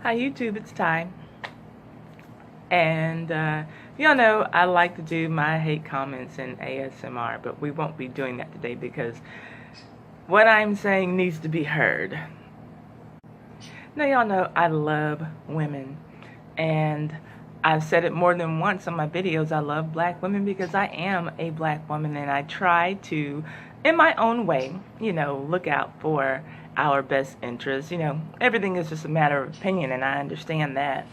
Hi YouTube, it's Ty. And y'all know I like to do my hate comments in ASMR, but we won't be doing that today because what I'm saying needs to be heard. Now y'all know I love women, and I've said it more than once on my videos. I love black women because I am a black woman, and I try to, in my own way, look out for our best interests. Everything is just a matter of opinion, and I understand that.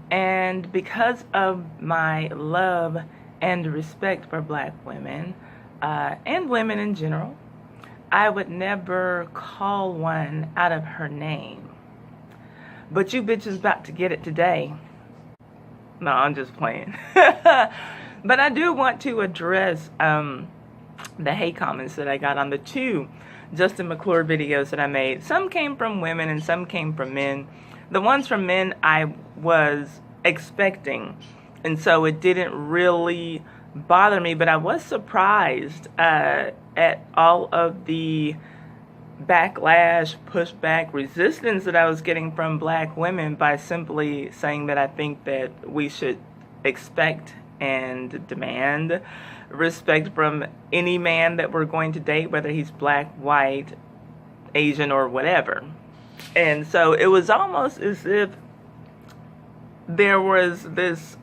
And because of my love and respect for black women, and women in general, I would never call one out of her name. But you bitches about to get it today. No, I'm just playing. But I do want to address the hate comments that I got on the two Justin McClure videos that I made. Some came from women and some came from men. The ones from men I was expecting, and so it didn't really bother me, but I was surprised at all of the backlash, pushback, resistance that I was getting from black women by simply saying that I think that we should expect and demand respect from any man that we're going to date, whether he's black, white, Asian, or whatever. And so it was almost as if there was this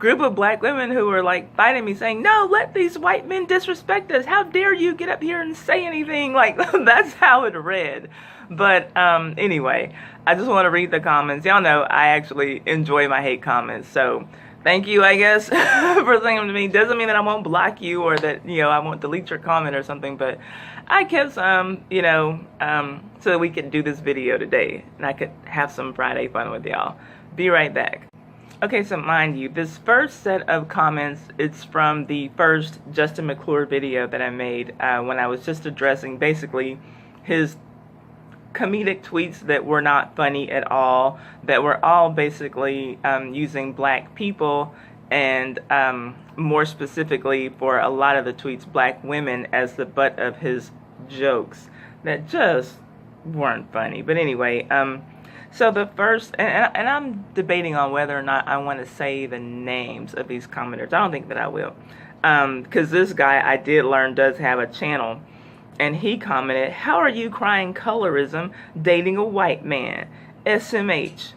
group of black women who were like fighting me, saying, no, let these white men disrespect us. How dare you get up here and say anything? Like, that's how it read. But anyway, I just want to read the comments. Y'all know I actually enjoy my hate comments. So thank you, I guess, for saying them to me. Doesn't mean that I won't block you or that, I won't delete your comment or something. But I kept some, so that we could do this video today. And I could have some Friday fun with y'all. Be right back. Okay, so mind you, this first set of comments, it's from the first Justin McClure video that I made when I was just addressing basically his comedic tweets that were not funny at all, that were all basically using black people and more specifically for a lot of the tweets, black women as the butt of his jokes that just weren't funny. But anyway, so the first, and I'm debating on whether or not I want to say the names of these commenters. I don't think that I will, because this guy, I did learn, does have a channel, and he commented, how are you crying colorism dating a white man? SMH.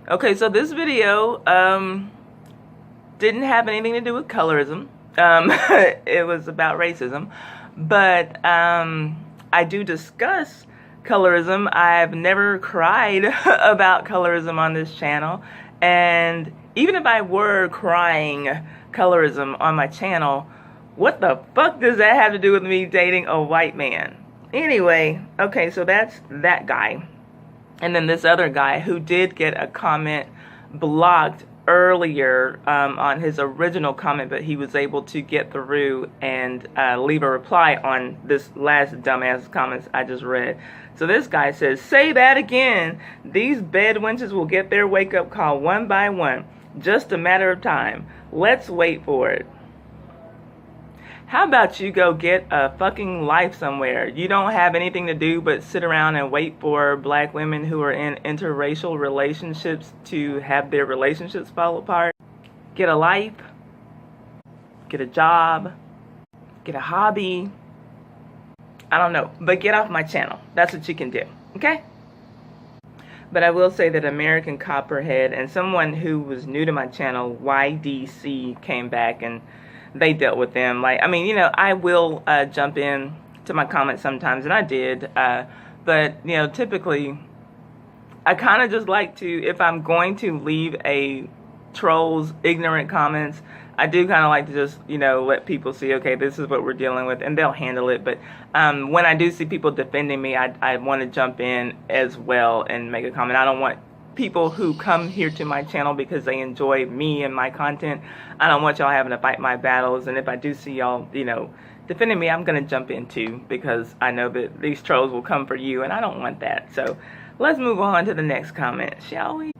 Okay, so this video didn't have anything to do with colorism. It was about racism, but I do discuss colorism. I've never cried about colorism on this channel, and even if I were crying colorism on my channel, what the fuck does that have to do with me dating a white man? Anyway, okay, so that's that guy. And then this other guy who did get a comment blocked earlier on his original comment, but he was able to get through and leave a reply on this last dumbass comments I just read. So this guy says, say that again. These bed wenches will get their wake-up call one by one. Just a matter of time. Let's wait for it. How about you go get a fucking life somewhere? You don't have anything to do but sit around and wait for black women who are in interracial relationships to have their relationships fall apart. Get a life, get a job, get a hobby. I don't know, but get off my channel. That's what you can do, okay? But I will say that American Copperhead and someone who was new to my channel, YDC, came back and they dealt with them. Like, I mean, I will jump in to my comments sometimes, and I did. But, typically, I kind of just like to, if I'm going to leave a troll's ignorant comments, I do kind of like to just, let people see, okay, this is what we're dealing with, and they'll handle it. But when I do see people defending me, I want to jump in as well and make a comment. I don't want people who come here to my channel because they enjoy me and my content. I don't want y'all having to fight my battles, and if I do see y'all, defending me, I'm going to jump in too, because I know that these trolls will come for you, and I don't want that. So let's move on to the next comment, shall we?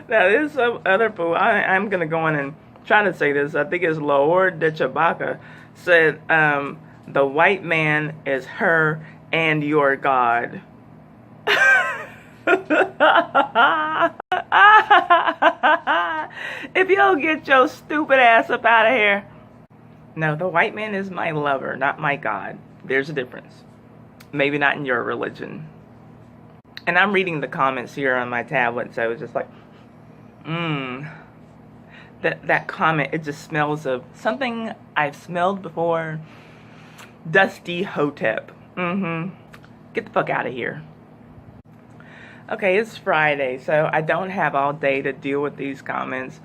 Now this other fool, I'm going to go on and try to say this. I think it's Lord de Chewbacca said, the white man is her and your God. If you don't get your stupid ass up out of here. No, the white man is my lover, not my God. There's a difference. Maybe not in your religion. And I'm reading the comments here on my tablet, so it's just like, that comment, it just smells of something I've smelled before. Dusty Hotep. Get the fuck out of here. Okay, it's Friday, so I don't have all day to deal with these comments.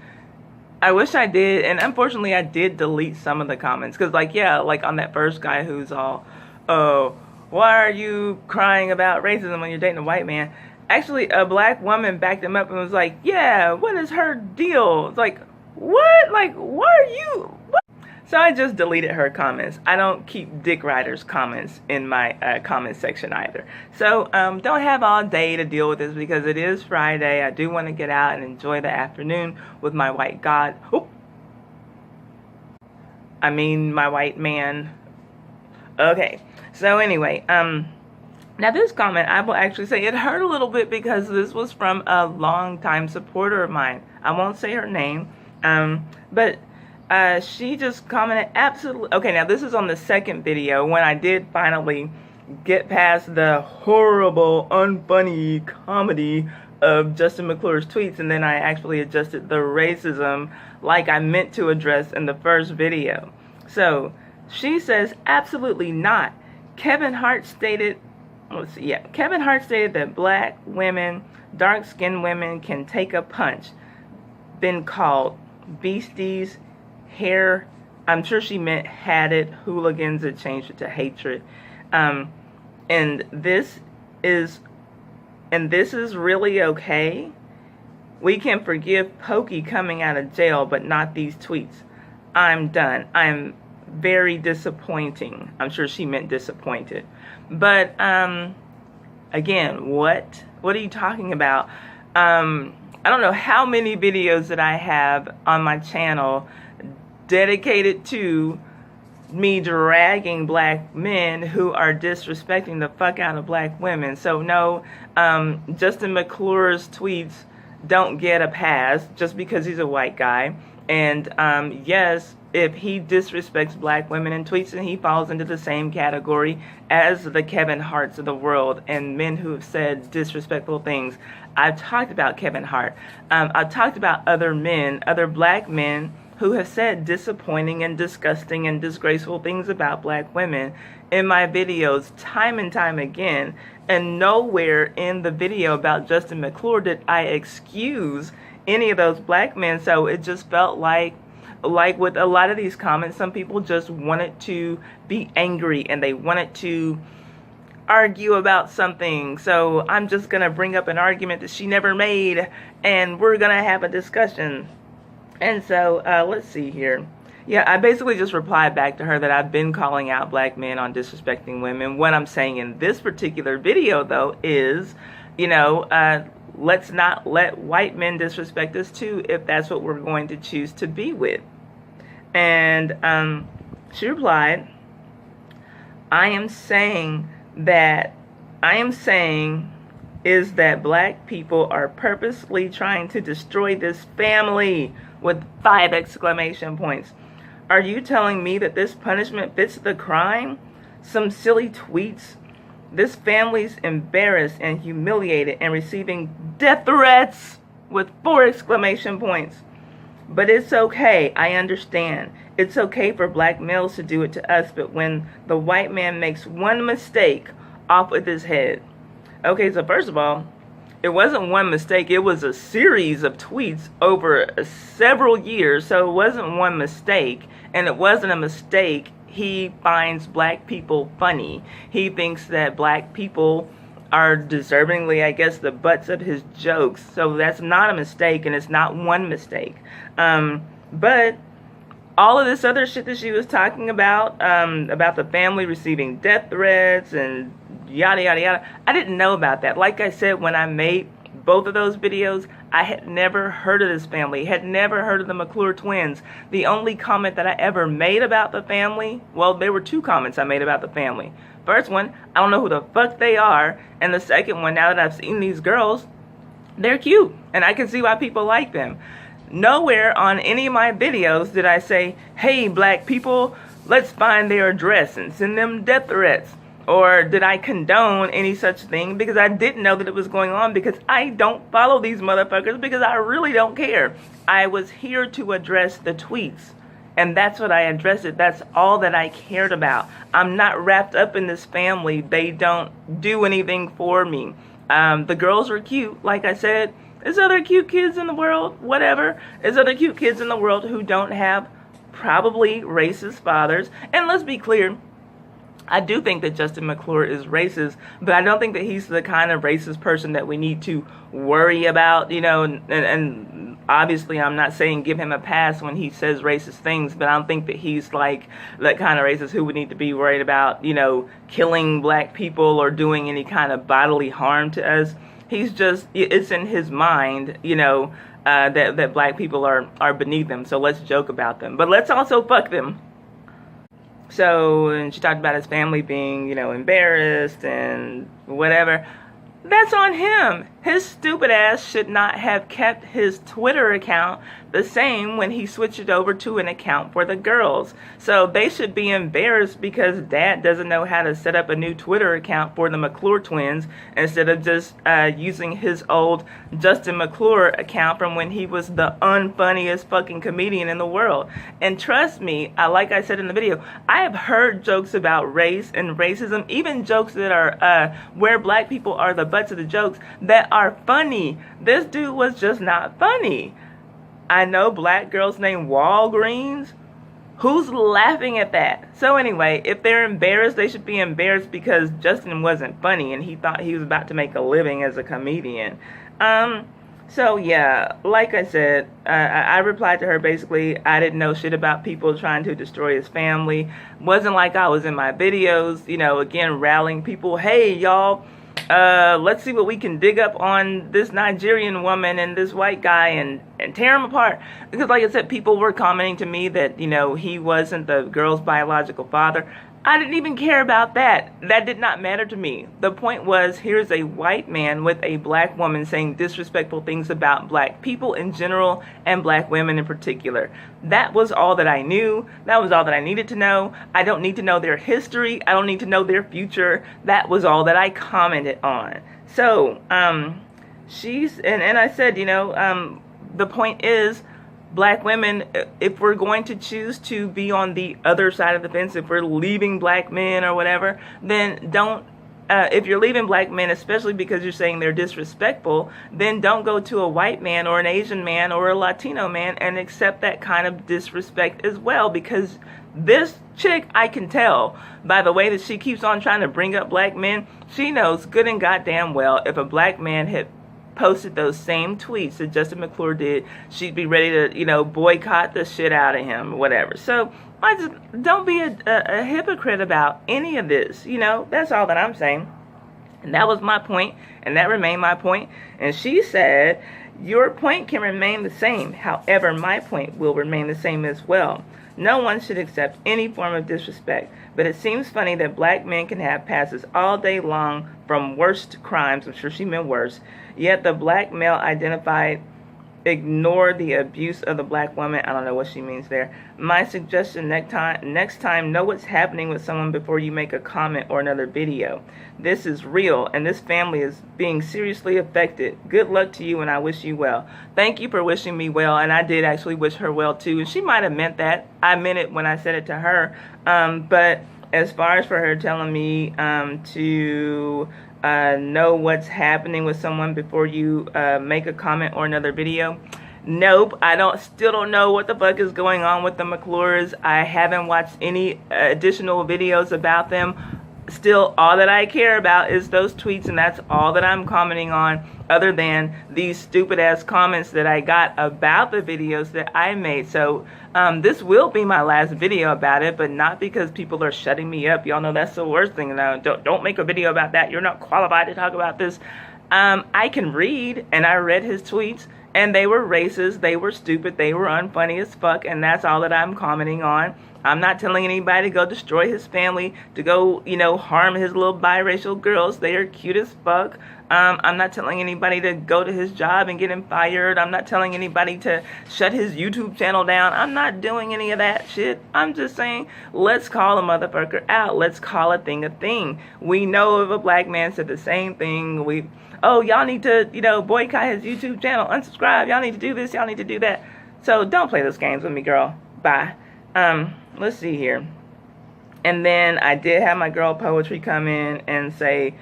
I wish I did, and unfortunately I did delete some of the comments. Because, like, yeah, like on that first guy who's all, oh, why are you crying about racism when you're dating a white man? Actually, a black woman backed him up and was like, yeah, what is her deal? It's like, what? Like, why are you... What? So I just deleted her comments. I don't keep Dick Rider's comments in my comment section either. So don't have all day to deal with this because it is Friday. I do want to get out and enjoy the afternoon with my white God. Oh, I mean my white man. Okay. So anyway, now this comment, I will actually say it hurt a little bit because this was from a longtime supporter of mine. I won't say her name, but she just commented absolutely. Okay, now this is on the second video when I did finally get past the horrible, unfunny comedy of Justin McClure's tweets, and then I actually adjusted the racism like I meant to address in the first video. So she says, absolutely not. Kevin Hart stated, Kevin Hart stated that black women, dark-skinned women can take a punch. Been called beasties, hair, I'm sure she meant had it, hooligans, it changed it to hatred. And this is really okay. We can forgive Pokey coming out of jail, but not these tweets. I'm done. I'm very disappointing. I'm sure she meant disappointed. But again, what are you talking about? I don't know how many videos that I have on my channel dedicated to me dragging black men who are disrespecting the fuck out of black women. So no, Justin McClure's tweets don't get a pass just because he's a white guy. And yes, if he disrespects black women in tweets, then he falls into the same category as the Kevin Harts of the world and men who have said disrespectful things. I've talked about Kevin Hart. I've talked about other men, other black men who have said disappointing and disgusting and disgraceful things about black women in my videos time and time again. And nowhere in the video about Justin McClure did I excuse any of those black men. So it just felt like with a lot of these comments, some people just wanted to be angry and they wanted to argue about something. So I'm just going to bring up an argument that she never made and we're going to have a discussion. And so, let's see here. Yeah, I basically just replied back to her that I've been calling out black men on disrespecting women. What I'm saying in this particular video, though, is, you know, let's not let white men disrespect us, too, if that's what we're going to choose to be with. And she replied, I am saying is that black people are purposely trying to destroy this family, with 5 exclamation points. Are you telling me that this punishment fits the crime? Some silly tweets. This family's embarrassed and humiliated and receiving death threats with 4 exclamation points. But it's okay, I understand. It's okay for black males to do it to us, but when the white man makes one mistake, off with his head. Okay, so first of all, it wasn't one mistake, it was a series of tweets over several years, so it wasn't one mistake, and it wasn't a mistake. He finds black people funny. He thinks that black people are deservingly, I guess, the butts of his jokes, so that's not a mistake, and it's not one mistake. But all of this other shit that she was talking about the family receiving death threats and yada, yada, yada. I didn't know about that. Like I said, when I made both of those videos, I had never heard of this family, had never heard of the McClure twins. The only comment that I ever made about the family, well, there were 2 comments I made about the family. First one, I don't know who the fuck they are. And the second one, now that I've seen these girls, they're cute. And I can see why people like them. Nowhere on any of my videos did I say, hey, black people, let's find their address and send them death threats. Or did I condone any such thing? Because I didn't know that it was going on, because I don't follow these motherfuckers, because I really don't care. I was here to address the tweets. And that's what I addressed it. That's all that I cared about. I'm not wrapped up in this family. They don't do anything for me. The girls are cute. Like I said, there's other cute kids in the world, whatever. There's other cute kids in the world who don't have probably racist fathers. And let's be clear, I do think that Justin McClure is racist, but I don't think that he's the kind of racist person that we need to worry about, you know, and obviously I'm not saying give him a pass when he says racist things, but I don't think that he's like that kind of racist who would need to be worried about, you know, killing black people or doing any kind of bodily harm to us. He's just, it's in his mind, you know, that black people are beneath him, so let's joke about them. But let's also fuck them. So, and she talked about his family being, you know, embarrassed and whatever. That's on him. His stupid ass should not have kept his Twitter account the same when he switched it over to an account for the girls. So they should be embarrassed because dad doesn't know how to set up a new Twitter account for the McClure twins instead of just using his old Justin McClure account from when he was the unfunniest fucking comedian in the world. And trust me, like I said in the video, I have heard jokes about race and racism, even jokes that are where black people are the butts of the jokes, that are funny. This dude was just not funny. I know black girls named Walgreens. Who's laughing at that? So anyway, if they're embarrassed, they should be embarrassed because Justin wasn't funny and he thought he was about to make a living as a comedian. So yeah, like I said, I replied to her basically, I didn't know shit about people trying to destroy his family. Wasn't like I was in my videos, you know, again, rallying people, hey y'all, let's see what we can dig up on this Nigerian woman and this white guy and tear them apart. Because like I said, people were commenting to me that, you know, he wasn't the girl's biological father. I didn't even care about that. That did not matter to me. The point was, here's a white man with a black woman saying disrespectful things about black people in general and black women in particular. That was all that I knew. That was all that I needed to know. I don't need to know their history. I don't need to know their future. That was all that I commented on. So, and I said, you know, the point is, black women, if we're going to choose to be on the other side of the fence, if we're leaving black men or whatever, then don't, if you're leaving black men, especially because you're saying they're disrespectful, then don't go to a white man or an Asian man or a Latino man and accept that kind of disrespect as well, because this chick, I can tell by the way that she keeps on trying to bring up black men, she knows good and goddamn well if a black man had posted those same tweets that Justin McClure did, she'd be ready to, you know, boycott the shit out of him or whatever. So I just don't be a hypocrite about any of this, you know. That's all that I'm saying. And that was my point, and that remained my point. And she said, your point can remain the same. However, my point will remain the same as well. No one should accept any form of disrespect, but it seems funny that black men can have passes all day long from worst crimes, I'm sure she meant worse, yet the black male identified ignore the abuse of the black woman. I don't know what she means there. My suggestion next time, know what's happening with someone before you make a comment or another video. This is real, and this family is being seriously affected. Good luck to you, and I wish you well. Thank you for wishing me well, and I did actually wish her well too, and she might have meant that. I meant it when I said it to her, but as far as for her telling me to know what's happening with someone before you make a comment or another video, nope. I still don't know what the fuck is going on with the McClures. I haven't watched any additional videos about them. Still, all that I care about is those tweets, and that's all that I'm commenting on, other than these stupid ass comments that I got about the videos that I made. So this will be my last video about it, but not because people are shutting me up. Y'all know that's the worst thing. Don't make a video about that. You're not qualified to talk about this. I can read, and I read his tweets, and they were racist, they were stupid, they were unfunny as fuck, and that's all that I'm commenting on. I'm not telling anybody to go destroy his family, to go, harm his little biracial girls. They are cute as fuck. I'm not telling anybody to go to his job and get him fired. I'm not telling anybody to shut his YouTube channel down. I'm not doing any of that shit. I'm just saying, let's call a motherfucker out. Let's call a thing a thing. We know if a black man said the same thing, y'all need to, boycott his YouTube channel, unsubscribe, y'all need to do this, y'all need to do that. So don't play those games with me, girl. Bye. Let's see here. And then I did have my girl Poetry come in and say,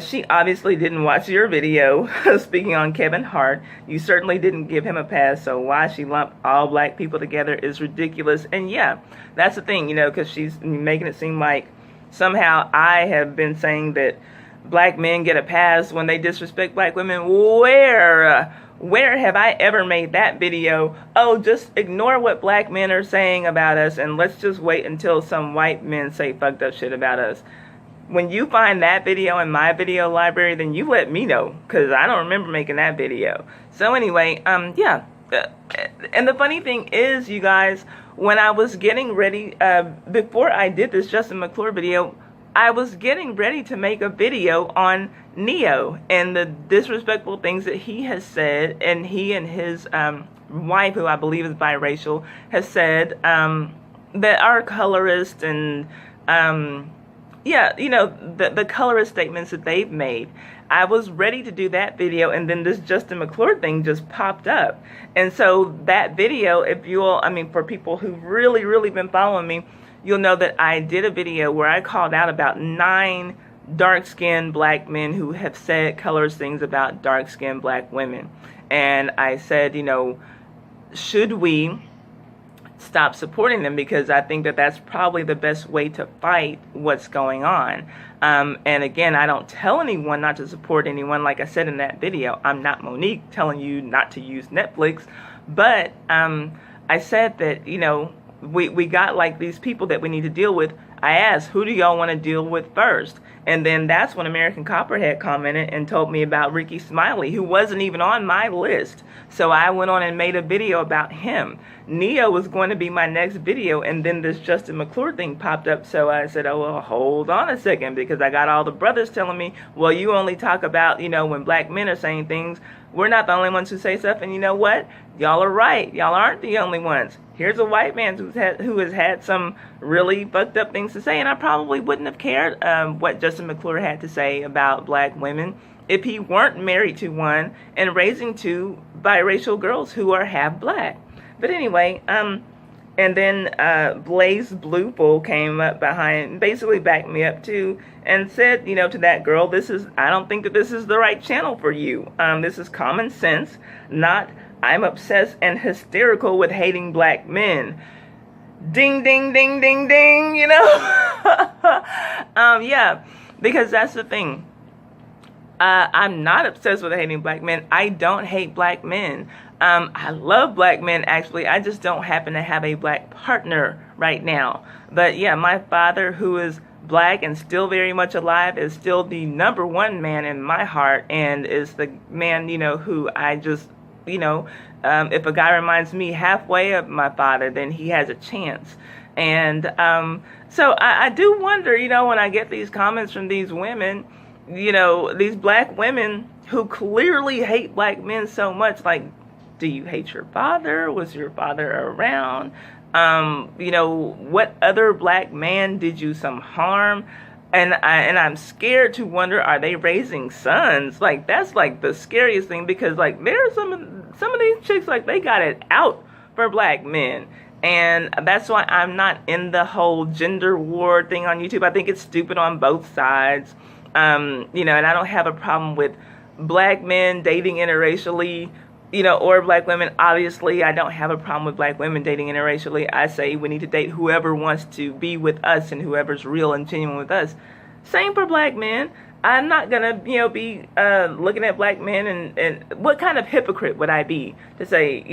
she obviously didn't watch your video speaking on Kevin Hart. You certainly didn't give him a pass, so why she lumped all black people together is ridiculous. And yeah, that's the thing, because she's making it seem like somehow I have been saying that black men get a pass when they disrespect black women. Where have I ever made that video? Oh, just ignore what black men are saying about us and let's just wait until some white men say fucked up shit about us. When you find that video in my video library, then you let me know, because I don't remember making that video. So anyway, yeah. And the funny thing is, you guys, when I was getting ready, before I did this Justin McClure video, I was getting ready to make a video on Neo and the disrespectful things that he has said, and he and his wife, who I believe is biracial, has said that are colorist and the colorist statements that they've made. I was ready to do that video, and then this Justin McClure thing just popped up. And so that video, for people who've really, really been following me, you'll know that I did a video where I called out about 9 dark-skinned black men who have said colorist things about dark-skinned black women. And I said, should we stop supporting them, because I think that that's probably the best way to fight what's going on. And again, I don't tell anyone not to support anyone. Like I said in that video, I'm not Monique telling you not to use Netflix, but I said that, we got like these people that we need to deal with. I asked, who do y'all want to deal with first? And then that's when American Copperhead commented and told me about Ricky Smiley, who wasn't even on my list. So I went on and made a video about him. Neo was going to be my next video, and then this Justin McClure thing popped up. So I said, oh, well, hold on a second, because I got all the brothers telling me, well, you only talk about, when black men are saying things. We're not the only ones who say stuff. And you know what? Y'all are right. Y'all aren't the only ones. Here's a white man who has had some really fucked up things to say, and I probably wouldn't have cared what Justin McClure had to say about black women if he weren't married to one and raising 2 biracial girls who are half black. But anyway, and then Blaze Bluefull came up behind, basically backed me up too, and said, to that girl, I don't think that this is the right channel for you. This is common sense, not I'm obsessed and hysterical with hating black men. Ding, ding, ding, ding, ding, yeah, because that's the thing. I'm not obsessed with hating black men. I don't hate black men. I love black men, actually. I just don't happen to have a black partner right now. But yeah, my father, who is black and still very much alive, is still the #1 man in my heart, and is the man, who I just, if a guy reminds me halfway of my father, then he has a chance. And so I do wonder, when I get these comments from these women, these black women who clearly hate black men so much, like, do you hate your father? Was your father around? What other black man did you some harm? And I'm scared to wonder, are they raising sons? Like, that's like the scariest thing, because like there's some of these chicks, like, they got it out for black men. And that's why I'm not in the whole gender war thing on YouTube. I think it's stupid on both sides. And I don't have a problem with black men dating interracially, or black women. Obviously, I don't have a problem with black women dating interracially. I say we need to date whoever wants to be with us and whoever's real and genuine with us. Same for black men. I'm not gonna, be looking at black men and what kind of hypocrite would I be to say,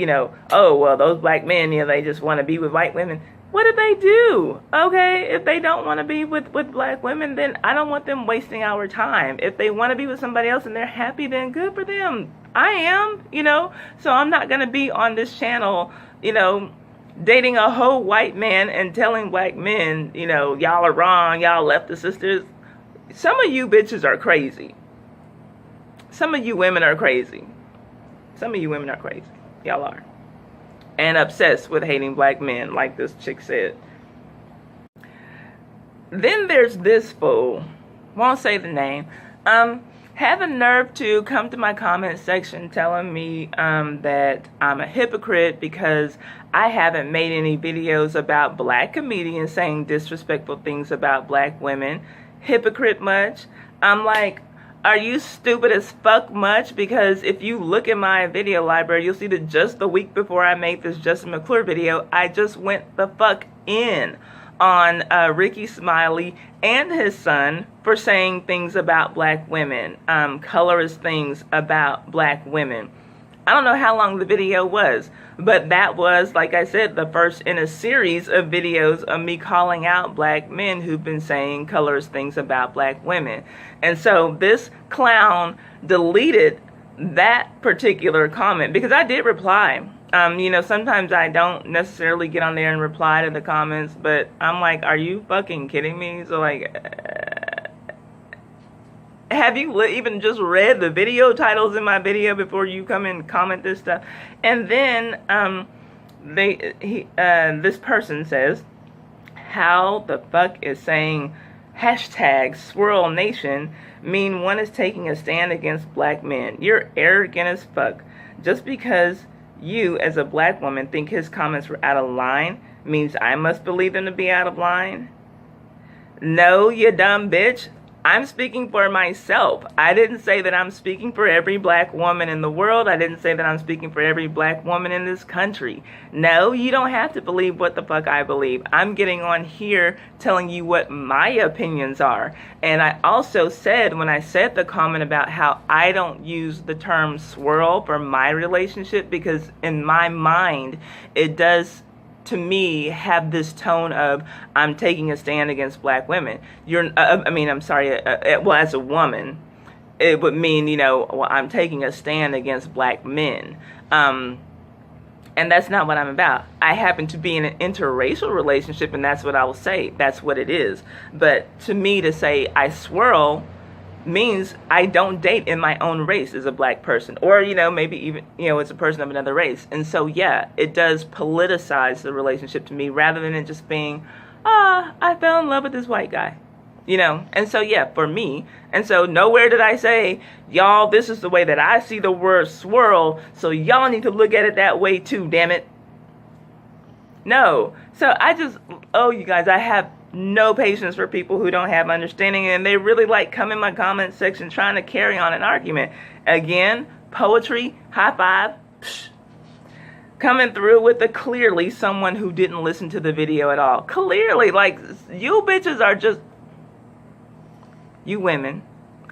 oh, well, those black men, they just want to be with white women. What did they do? Okay, if they don't want to be with black women, then I don't want them wasting our time. If they want to be with somebody else and they're happy, then good for them. I am, so I'm not going to be on this channel, dating a whole white man and telling black men, y'all are wrong, y'all left the sisters. Some of you bitches are crazy. Some of you women are crazy. Some of you women are crazy. Y'all are. And obsessed with hating black men, like this chick said. Then there's this fool, won't say the name, had the nerve to come to my comment section telling me that I'm a hypocrite because I haven't made any videos about black comedians saying disrespectful things about black women. Hypocrite much? I'm like, are you stupid as fuck much? Because if you look at my video library, you'll see that just the week before I made this Justin McClure video, I just went the fuck in on Ricky Smiley and his son for saying things about black women, colorist things about black women. I don't know how long the video was, but that was, like I said, the first in a series of videos of me calling out black men who've been saying colorist things about black women. And so this clown deleted that particular comment because I did reply. Sometimes I don't necessarily get on there and reply to the comments, but I'm like, are you fucking kidding me? So like, have you even just read the video titles in my video before you come and comment this stuff? And then this person says, how the fuck is saying hashtag swirl nation mean one is taking a stand against black men? You're arrogant as fuck. Just because you, as a black woman, think his comments were out of line means I must believe them to be out of line? No, you dumb bitch. I'm speaking for myself. I didn't say that I'm speaking for every black woman in the world. I didn't say that I'm speaking for every black woman in this country. No, you don't have to believe what the fuck I believe. I'm getting on here telling you what my opinions are. And I also said, when I said the comment about how I don't use the term swirl for my relationship, because in my mind, it does, to me, have this tone of I'm taking a stand against black women. Well, as a woman, it would mean, I'm taking a stand against black men. And that's not what I'm about. I happen to be in an interracial relationship, and that's what I will say. That's what it is. But to me, to say I swirl means I don't date in my own race as a black person, or maybe even it's a person of another race. And so yeah, it does politicize the relationship to me, rather than it just being I fell in love with this white guy, and so yeah, for me. And so nowhere did I say, y'all, this is the way that I see the word swirl, so y'all need to look at it that way too, damn it. No. So you guys, I have no patience for people who don't have understanding, and they really like come in my comment section trying to carry on an argument. Again, poetry, high five, psh, coming through with clearly someone who didn't listen to the video at all. Clearly, like, you bitches are just, you women,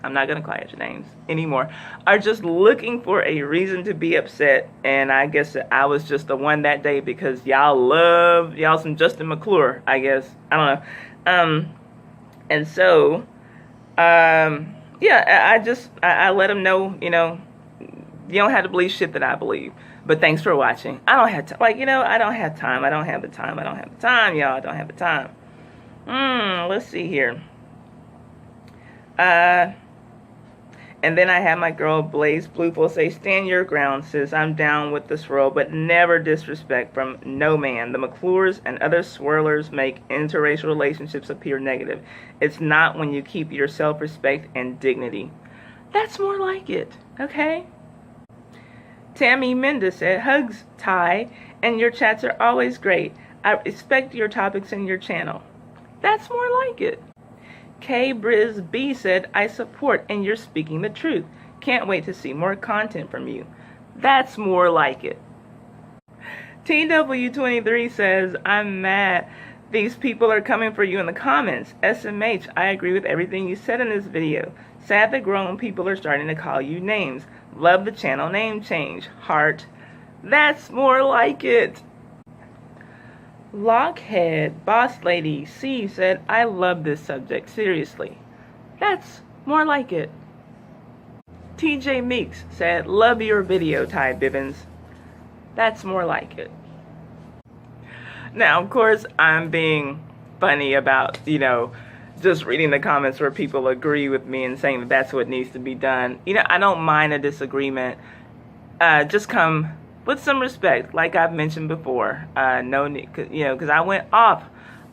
I'm not going to call out your names anymore, are just looking for a reason to be upset. And I guess I was just the one that day because y'all some Justin McClure, I guess. I don't know. And so, yeah, I let them know, you don't have to believe shit that I believe. But thanks for watching. I don't have time. I don't have time. I don't have the time. I don't have the time, y'all. I don't have the time. Let's see here. And then I had my girl Blaze Bluepool say, stand your ground, sis. I'm down with the swirl, but never disrespect from no man. The McClures and other swirlers make interracial relationships appear negative. It's not when you keep your self-respect and dignity. That's more like it, okay? Tammy Mendes said, hugs, Ty, and your chats are always great. I respect your topics and your channel. That's more like it. K Briz B said, I support and you're speaking the truth. Can't wait to see more content from you. That's more like it. TW23 says, I'm mad. These people are coming for you in the comments. SMH, I agree with everything you said in this video. Sad that grown people are starting to call you names. Love the channel name change. Heart. That's more like it. Lockhead Boss Lady C said, I love this subject, seriously. That's more like it. TJ Meeks said, love your video, Ty Bibbins. That's more like it. Now, of course, I'm being funny about, just reading the comments where people agree with me and saying that that's what needs to be done. I don't mind a disagreement. Just come with some respect, like I've mentioned before. No need, because I went off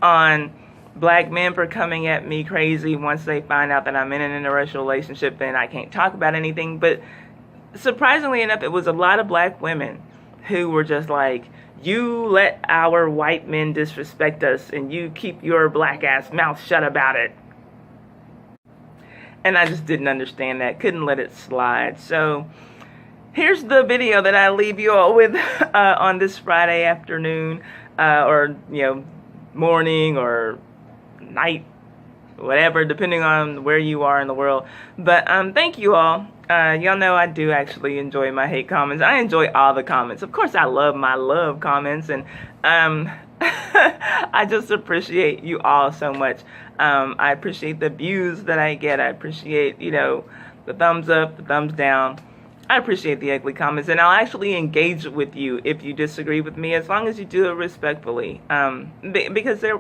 on black men for coming at me crazy once they find out that I'm in an interracial relationship, then I can't talk about anything. But surprisingly enough, it was a lot of black women who were just like, you let our white men disrespect us and you keep your black ass mouth shut about it. And I just didn't understand that, couldn't let it slide. So here's the video that I leave you all with on this Friday afternoon, or morning or night, whatever, depending on where you are in the world. But thank you all. Y'all know I do actually enjoy my hate comments. I enjoy all the comments. Of course, I love my love comments, and I just appreciate you all so much. I appreciate the views that I get. I appreciate, the thumbs up, the thumbs down. I appreciate the ugly comments, and I'll actually engage with you if you disagree with me, as long as you do it respectfully. Because there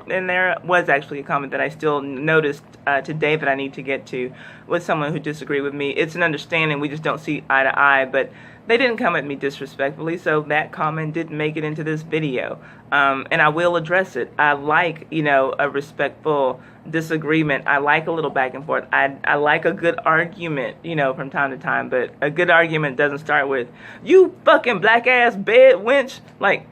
was actually a comment that I still noticed today that I need to get to with someone who disagreed with me. It's an understanding, we just don't see eye to eye, but they didn't come at me disrespectfully, so that comment didn't make it into this video. And I will address it. I like, a respectful disagreement. I like a little back and forth. I like a good argument, from time to time, but a good argument doesn't start with, you fucking black ass bed wench. Like,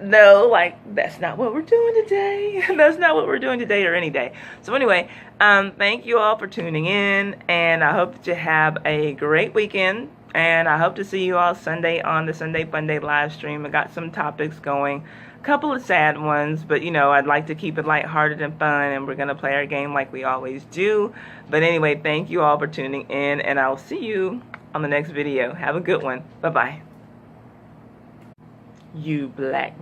no, like, that's not what we're doing today. That's not what we're doing today or any day. So anyway, thank you all for tuning in, and I hope that you have a great weekend. And I hope to see you all Sunday on the Sunday Fun Day live stream. I got some topics going, a couple of sad ones, but I'd like to keep it lighthearted and fun, and we're going to play our game like we always do. But anyway, thank you all for tuning in, and I'll see you on the next video. Have a good one. Bye-bye. You black